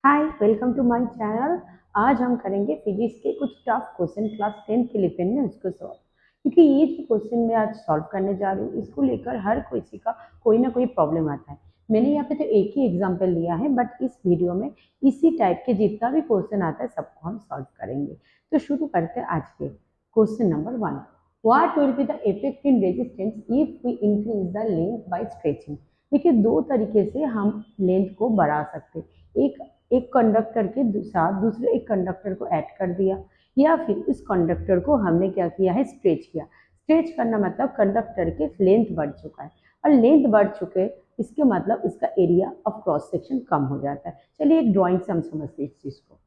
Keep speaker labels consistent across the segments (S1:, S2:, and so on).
S1: Hi, welcome to my channel. आज हम करेंगे फिजिक्स के कुछ टफ क्वेश्चन क्लास 10 के लिए में उसको सॉल्व। क्योंकि ये जो क्वेश्चन मैं आज सॉल्व करने जा रही हूँ इसको लेकर हर किसी का कोई ना कोई प्रॉब्लम आता है। मैंने यहाँ पे तो एक ही एग्जांपल लिया है, बट इस वीडियो में इसी टाइप के जितना भी क्वेश्चन आता है सबको हम सॉल्व करेंगे। तो शुरू करते हैं आज के question number 1। What will be the effect in resistance if we increase the length by stretching. देखिए, दो तरीके से हम लेंथ को बढ़ा सकते हैं। एक एक कंडक्टर के साथ दूसरे एक कंडक्टर को ऐड कर दिया, या फिर इस कंडक्टर को हमने क्या किया है, स्ट्रेच किया। स्ट्रेच करना मतलब कंडक्टर के लेंथ बढ़ चुका है, और लेंथ बढ़ चुके इसके मतलब इसका एरिया ऑफ क्रॉस सेक्शन कम हो जाता है। चलिए एक ड्राइंग से हम समझते हैं इस चीज को।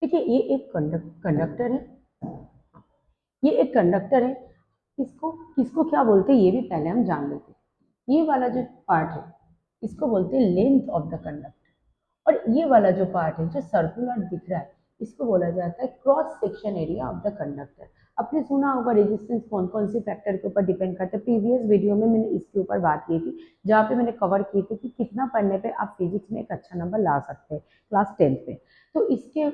S1: देखिए, ये एक कंडक्टर है। ये एक कंडक्टर है। इसको किसको क्या बोलते हैं ये भी पहले हम जान लेते हैं। ये वाला जो पार्ट है इसको बोलते हैं लेंथ ऑफ द कंडक्टर, और ये वाला जो पार्ट है जो सर्कुलर दिख रहा है इसको बोला जाता है cross section area of the conductor. आपने सुना होगा रेजिस्टेंस कौन कौन से फैक्टर के ऊपर डिपेंड करता है। प्रीवियस वीडियो में मैंने इसके ऊपर बात की थी, जहाँ पे मैंने कवर की थी कि कितना पढ़ने पे आप फिजिक्स में एक अच्छा नंबर ला सकते हैं क्लास 10th में। तो इसके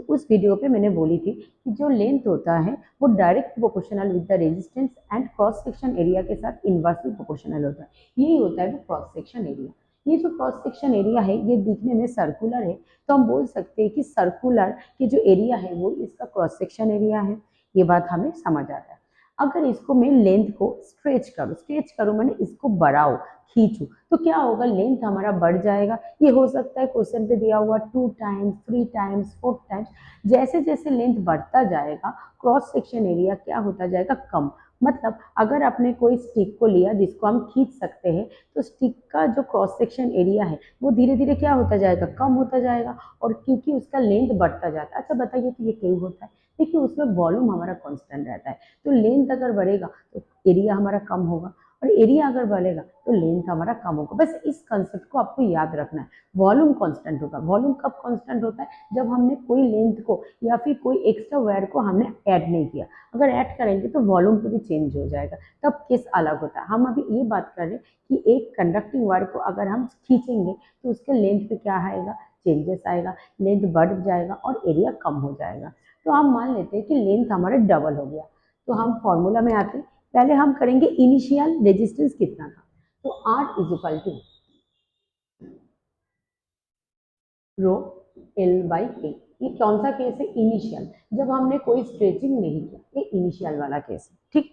S1: उस वीडियो पे मैंने बोली थी कि जो लेंथ होता है वो direct proportional with the resistance and cross section area के साथ इनवर्सली प्रोपोर्शनल होता है। यही होता है वो क्रॉस सेक्शन एरिया। ये जो क्रॉस सेक्शन एरिया है ये दिखने में सर्कुलर है, तो हम बोल सकते हैं कि सर्कुलर के जो एरिया है वो इसका क्रॉस सेक्शन एरिया है। ये बात हमें समझ आ रहा है। अगर इसको मैं लेंथ को स्ट्रेच करूँ मैंने इसको बढ़ाओ, खींचू, तो क्या होगा, लेंथ हमारा बढ़ जाएगा। ये हो सकता है क्वेश्चन पे दिया हुआ 2 टाइम्स, 3 टाइम्स, 4 टाइम्स। जैसे जैसे लेंथ बढ़ता जाएगा क्रॉस सेक्शन एरिया क्या होता जाएगा, कम। मतलब अगर आपने कोई स्टिक को लिया जिसको हम खींच सकते हैं, तो स्टिक का जो क्रॉस सेक्शन एरिया है वो धीरे धीरे क्या होता जाएगा, कम होता जाएगा। और क्योंकि उसका लेंथ बढ़ता जाता है। अच्छा बताइए कि ये क्यों होता है। देखिए, उसमें वॉल्यूम हमारा कांस्टेंट रहता है, तो लेंथ अगर बढ़ेगा तो एरिया हमारा कम होगा, और एरिया अगर बढ़ेगा तो लेंथ हमारा कम होगा। बस इस कंसेप्ट को आपको याद रखना है। वॉल्यूम कांस्टेंट होगा। वॉल्यूम कब कांस्टेंट होता है, जब हमने कोई लेंथ को या फिर कोई एक्स्ट्रा वायर को हमने ऐड नहीं किया। अगर ऐड करेंगे तो वॉल्यूम तो भी चेंज हो जाएगा, तब केस अलग होता है। हम अभी ये बात कर रहे हैं कि एक कंडक्टिंग वायर को अगर हम खींचेंगे तो उसके लेंथ पे क्या आएगा, चेंजेस आएगा, लेंथ बढ़ जाएगा और एरिया कम हो जाएगा। तो हम मान लेते हैं कि लेंथ हमारा डबल हो गया। तो हम फॉर्मूला में आते हैं। पहले हम करेंगे इनिशियल रेजिस्टेंस कितना था, तो R is equal to rho L by A. ये कौन सा केस है, इनिशियल, जब हमने कोई स्ट्रेचिंग नहीं किया, ये इनिशियल वाला केस है। ठीक।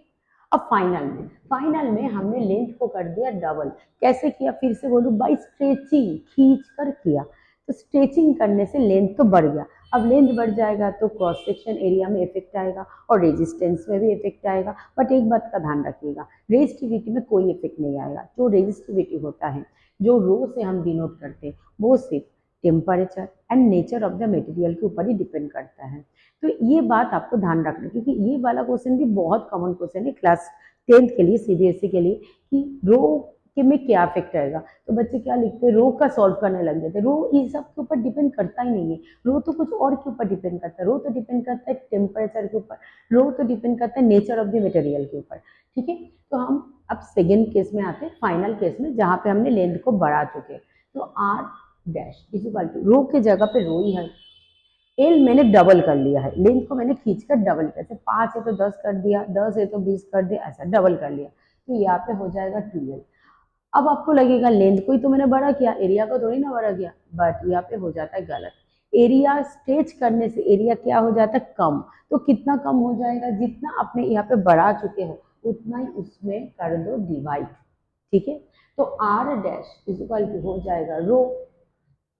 S1: अब फाइनल में हमने लेंथ को कर दिया डबल। कैसे किया, फिर से बोलूं, बाई स्ट्रेचिंग, खींच कर किया। तो स्ट्रेचिंग करने से लेंथ तो बढ़ गया। अब लेंथ बढ़ जाएगा तो क्रॉस सेक्शन एरिया में इफेक्ट आएगा और रेजिस्टेंस में भी इफेक्ट आएगा। बट एक बात का ध्यान रखिएगा, रेजिस्टिविटी में कोई इफेक्ट नहीं आएगा। जो रेजिस्टिविटी होता है, जो रो से हम डिनोट करते हैं, वो सिर्फ temperature and nature of the material के ऊपर ही डिपेंड करता है। तो ये बात आपको ध्यान रखना, क्योंकि ये वाला क्वेश्चन भी बहुत कॉमन क्वेश्चन है क्लास 10th के लिए, सीबीएसई के लिए, कि रो के में क्या इफेक्ट आएगा। तो बच्चे क्या लिखते हैं, रो का सॉल्व करने लग जाते हैं। रो इस सब के ऊपर डिपेंड करता ही नहीं है। रो तो कुछ और के ऊपर डिपेंड करता है। रो तो डिपेंड करता है टेम्परेचर के ऊपर, रो तो डिपेंड करता है नेचर ऑफ द मटेरियल के ऊपर। ठीक है। तो हम अब सेकेंड केस में आते हैं, फाइनल केस में, जहाँ पे हमने लेंथ को बढ़ा चुके हैं। तो R dash is equal to, rho के जगह पे रो ही है, एल मैंने डबल कर लिया है, लेंथ को मैंने खींचकर डबल किया। जैसे 5 है तो 10 कर दिया, 10 है तो 20 कर दिया, ऐसा डबल कर लिया। तो यहाँ पे हो जाएगा 12। अब आपको लगेगा लेंथ को ही तो मैंने बड़ा किया, एरिया को थोड़ी ना बड़ा किया, बट यहाँ पे हो जाता है गलत। एरिया स्ट्रेच करने से एरिया क्या हो जाता है, कम। तो कितना कम हो जाएगा, जितना आपने यहाँ पे बढ़ा चुके हो उतना ही उसमें कर दो डिवाइड। ठीक है। तो R dash is equal to हो जाएगा रो,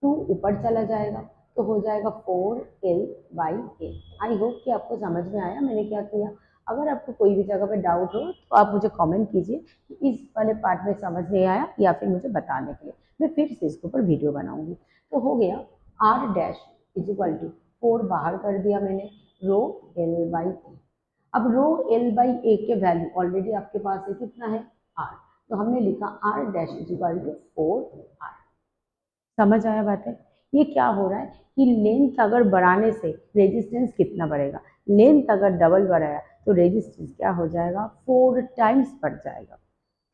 S1: 2 ऊपर चला जाएगा तो हो जाएगा 4L by A. I hope कि आपको समझ में आया मैंने क्या किया। अगर आपको कोई भी जगह पे डाउट हो तो आप मुझे कमेंट कीजिए कि इस वाले पार्ट में समझ नहीं आया, या फिर मुझे बताने के लिए मैं फिर से इसके ऊपर वीडियो बनाऊंगी। तो हो गया R dash is equal to 4 बाहर कर दिया मैंने, रो एल बाई ए। अब रो एल बाई ए के वैल्यू ऑलरेडी आपके पास है, कितना है, आर। तो हमने लिखा R dash is equal to 4r। समझ आया बात है? ये क्या हो रहा है कि लेंथ अगर बढ़ाने से रेजिस्टेंस कितना बढ़ेगा, लेंथ अगर डबल बढ़ाया तो रेजिस्टेंस क्या हो जाएगा, 4 टाइम्स बढ़ जाएगा।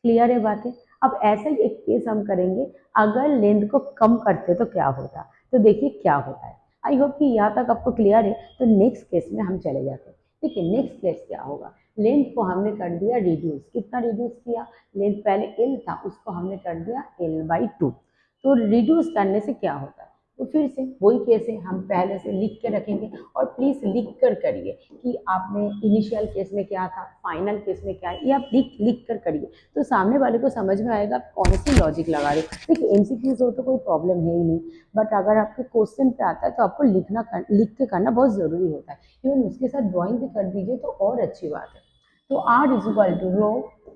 S1: क्लियर है बात है? अब ऐसा ही एक केस हम करेंगे, अगर लेंथ को कम करते तो क्या होता, तो देखिए क्या होता है। आई होप कि यहाँ तक आपको क्लियर है। तो नेक्स्ट केस में हम चले जाते हैं। देखिए नेक्स्ट केस क्या होगा, लेंथ को हमने कर दिया रिड्यूस। कितना रिड्यूस किया, लेंथ पहले एल था उसको हमने कर दिया l/2। तो रिड्यूस करने से क्या होता है, तो फिर से वही केस है, हम पहले से लिख के रखेंगे। और प्लीज़ लिख कर करिए कि आपने इनिशियल केस में क्या था, फाइनल केस में क्या है, ये आप लिख कर करिए, तो सामने वाले को समझ में आएगा कौन सी लॉजिक लगा रहे हो। देखिए एमसीक्यूज हो तो कोई प्रॉब्लम है ही नहीं, बट अगर आपके क्वेश्चन पे आता है तो आपको लिख के करना बहुत ज़रूरी होता है। इवन उसके साथ ड्राइंग भी कर दीजिए तो और अच्छी बात है। तो R is equal to rho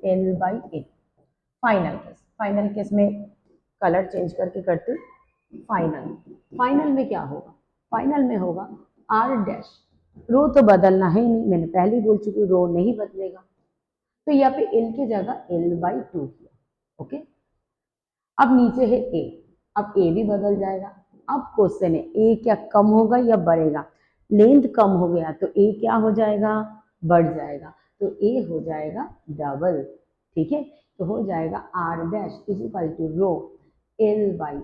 S1: l/a। Final case में कलर चेंज करके करते, फाइनल फाइनल में क्या होगा, फाइनल में होगा आर डैश, रो तो बदलना है नहीं, मैंने पहले ही बोल चुकी हूँ रो नहीं बदलेगा। तो यहाँ पे एल की जगह l/2 किया। ओके, अब नीचे है ए, अब ए भी बदल जाएगा। अब क्वेश्चन है ए क्या कम होगा या बढ़ेगा, लेंथ कम हो गया तो ए क्या हो जाएगा, बढ़ जाएगा। तो ए हो जाएगा डबल। ठीक है, तो हो जाएगा R dash is equal to rho l/4a।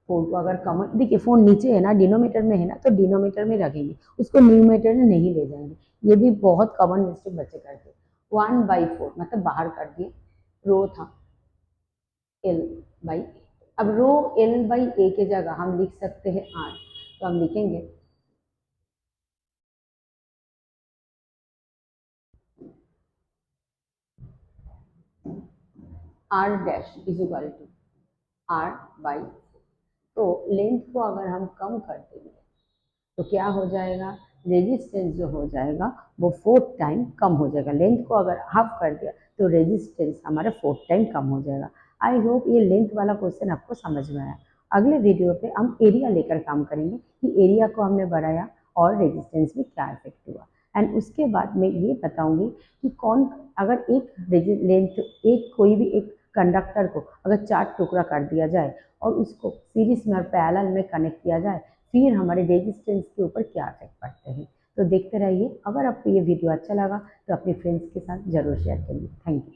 S1: Four को अगर कॉमन, देखिए फोर नीचे है ना, डिनोमीटर में है ना, तो डिनोमीटर में रखेंगे, उसको न्यूमीटर में नहीं ले जाएंगे। ये भी बहुत कॉमन मिस्टेक बच्चे करते हैं। 1/4 मतलब बाहर कर दिए, रो था l/a। अब रो l/a के जगह हम लिख सकते हैं r, तो हम लिखेंगे r dash is equal to r/4। तो लेंथ को अगर हम कम कर देंगे तो क्या हो जाएगा, रेजिस्टेंस जो हो जाएगा वो 4 टाइम कम हो जाएगा। लेंथ को अगर हाफ कर दिया तो रेजिस्टेंस हमारा 4 टाइम कम हो जाएगा। आई होप ये लेंथ वाला क्वेश्चन आपको समझ में आया। अगले वीडियो पे हम एरिया लेकर काम करेंगे कि एरिया को हमने बढ़ाया और रेजिस्टेंस में क्या इफेक्ट हुआ। एंड उसके बाद मैं ये बताऊंगी कि कौन, अगर एक लेंथ, एक कोई भी एक कंडक्टर को अगर 4 टुकड़ा कर दिया जाए और उसको सीरीज में और पैरेलल में कनेक्ट किया जाए, फिर हमारे रेजिस्टेंस के ऊपर क्या इफेक्ट पड़ते हैं। तो देखते रहिए। अगर आपको ये वीडियो अच्छा लगा तो अपने फ्रेंड्स के साथ जरूर शेयर करिए। Thank you.